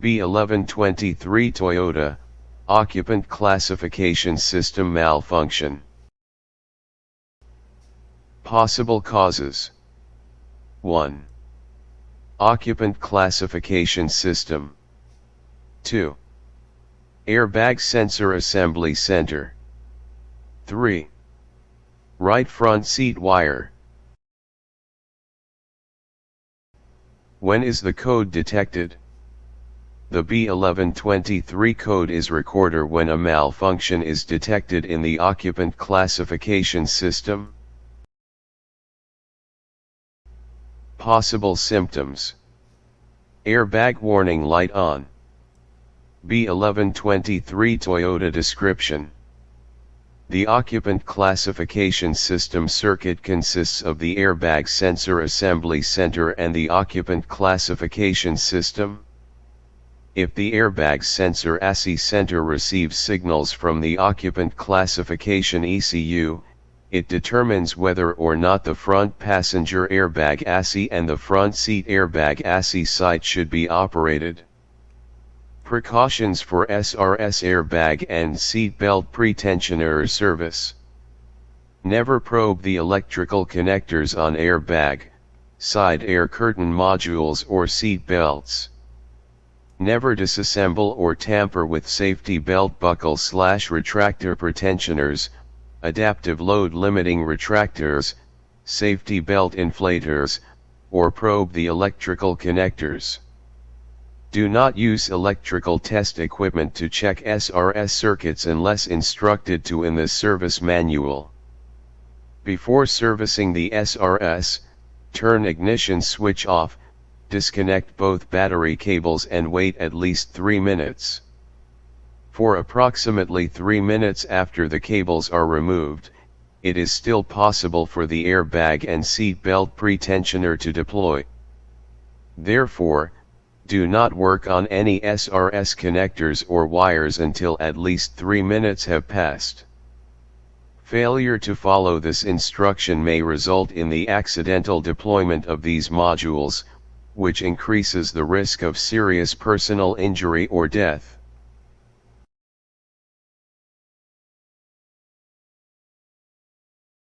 B1123 Toyota, Occupant Classification System Malfunction. Possible causes. 1. Occupant Classification System. 2. Airbag Sensor Assembly Center. 3. Right front seat wire. When is the code detected? The B1123 code is recorded when a malfunction is detected in the occupant classification system. Possible symptoms. Airbag warning light on. B1123 Toyota description. The occupant classification system circuit consists of the airbag sensor assembly center and the occupant classification system. If the airbag sensor ASI center receives signals from the occupant classification ECU, it determines whether or not the front passenger airbag ASI and the front seat airbag ASI sight should be operated. Precautions for SRS airbag and seat belt pretensioner service. Never probe the electrical connectors on airbag, side air curtain modules or seat belts. Never disassemble or tamper with safety belt buckle / retractor pretensioners, adaptive load limiting retractors, safety belt inflators, or probe the electrical connectors. Do not use electrical test equipment to check SRS circuits unless instructed to in the service manual. Before servicing the SRS, turn ignition switch off, disconnect both battery cables and wait at least 3 minutes. For approximately 3 minutes after the cables are removed, it is still possible for the airbag and seat belt pretensioner to deploy. Therefore, do not work on any SRS connectors or wires until at least 3 minutes have passed. Failure to follow this instruction may result in the accidental deployment of these modules, which increases the risk of serious personal injury or death.